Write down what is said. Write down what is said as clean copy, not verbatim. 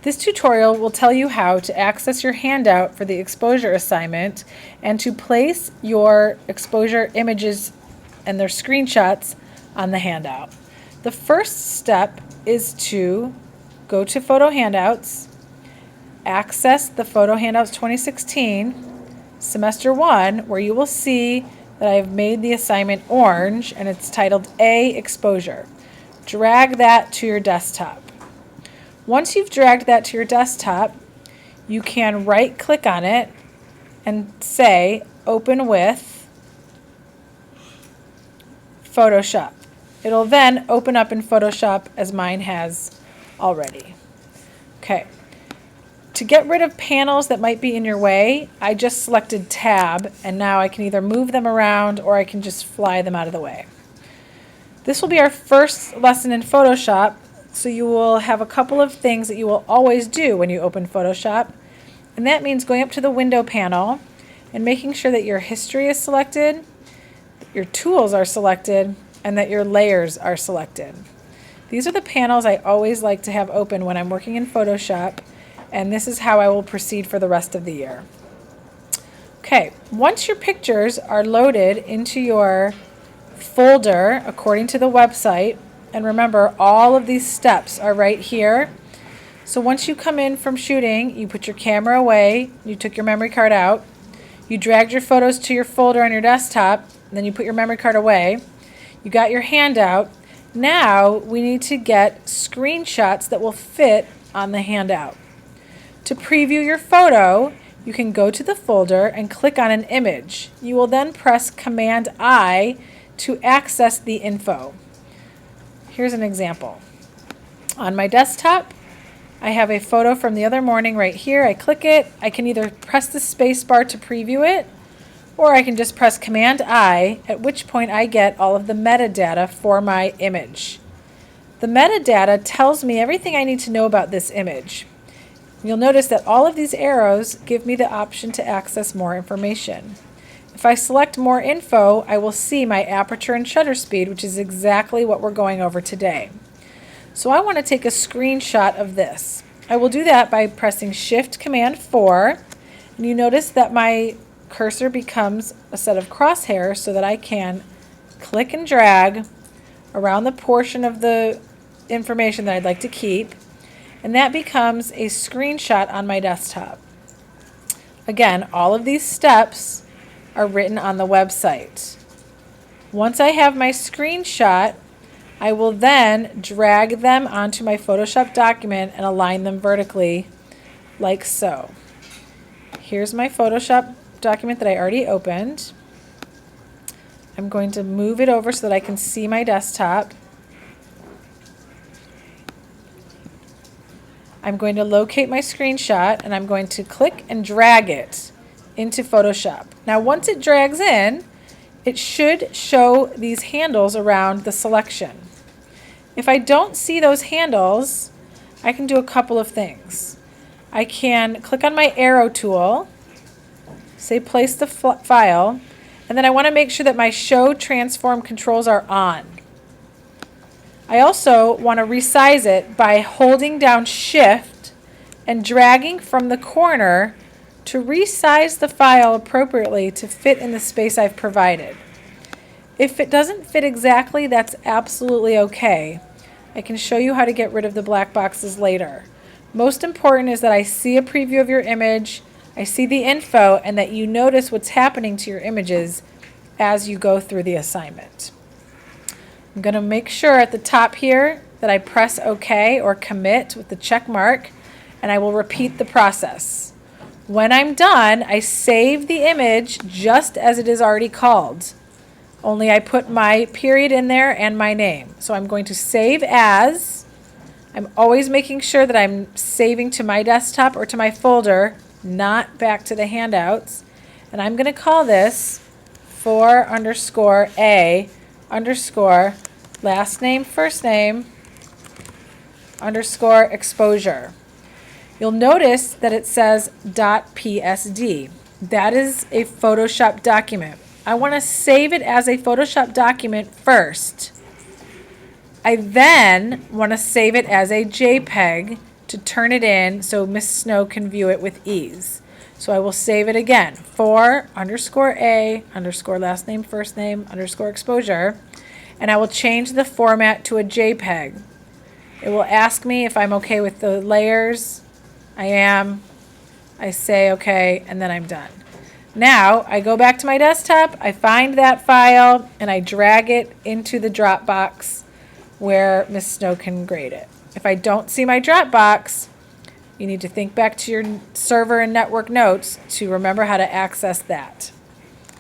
This tutorial will tell you how to access your handout for the exposure assignment and to place your exposure images and their screenshots on the handout. The first step is to go to Photo Handouts, access the Photo Handouts 2016, Semester 1, where you will see that I've made the assignment orange and it's titled A Exposure. Drag that to your desktop. Once you've dragged that to your desktop, you can right-click on it and say Open with Photoshop. It'll then open up in Photoshop as mine has already. Okay. To get rid of panels that might be in your way, I just selected Tab, and now I can either move them around or I can just fly them out of the way. This will be our first lesson in Photoshop, so you will have a couple of things that you will always do when you open Photoshop, and that means going up to the window panel and making sure that your history is selected, your tools are selected, and that your layers are selected. These are the panels I always like to have open when I'm working in Photoshop, and this is how I will proceed for the rest of the year. Okay, once your pictures are loaded into your folder according to the website, and remember all of these steps are right here. So once you come in from shooting, you put your camera away, you took your memory card out, you dragged your photos to your folder on your desktop, and then you put your memory card away, you got your handout. Now we need to get screenshots that will fit on the handout. To preview your photo, you can go to the folder and click on an image. You will then press Command I to access the info. Here's an example. On my desktop, I have a photo from the other morning right here. I click it. I can either press the space bar to preview it, or I can just press Command I, at which point I get all of the metadata for my image. The metadata tells me everything I need to know about this image. You'll notice that all of these arrows give me the option to access more information. If I select more info, I will see my aperture and shutter speed, which is exactly what we're going over today. So I want to take a screenshot of this. I will do that by pressing Shift Command 4, and you notice that my cursor becomes a set of crosshairs so that I can click and drag around the portion of the information that I'd like to keep, and that becomes a screenshot on my desktop. Again, all of these steps are written on the website. Once I have my screenshot, I will then drag them onto my Photoshop document and align them vertically like so. Here's my Photoshop document that I already opened. I'm going to move it over so that I can see my desktop. I'm going to locate my screenshot and I'm going to click and drag it into Photoshop. Now once it drags in, it should show these handles around the selection. If I don't see those handles, I can do a couple of things. I can click on my arrow tool, say place the file, and then I want to make sure that my show transform controls are on. I also want to resize it by holding down Shift and dragging from the corner to resize the file appropriately to fit in the space I've provided. If it doesn't fit exactly, that's absolutely okay. I can show you how to get rid of the black boxes later. Most important is that I see a preview of your image, I see the info, and that you notice what's happening to your images as you go through the assignment. I'm going to make sure at the top here that I press OK or commit with the check mark, and I will repeat the process. When I'm done, I save the image just as it is already called. Only I put my period in there and my name. So I'm going to save as. I'm always making sure that I'm saving to my desktop or to my folder, not back to the handouts. And I'm going to call this 4_A_ last name, first name, _exposure. You'll notice that it says .psd. That is a Photoshop document. I want to save it as a Photoshop document first. I then want to save it as a JPEG to turn it in so Miss Snow can view it with ease. So I will save it again, for_a_ last name, first name, _exposure, and I will change the format to a JPEG. It will ask me if I'm okay with the layers. I am. I say okay, and then I'm done. Now I go back to my desktop, I find that file, and I drag it into the Dropbox where Miss Snow can grade it. If I don't see my Dropbox, you need to think back to your server and network notes to remember how to access that.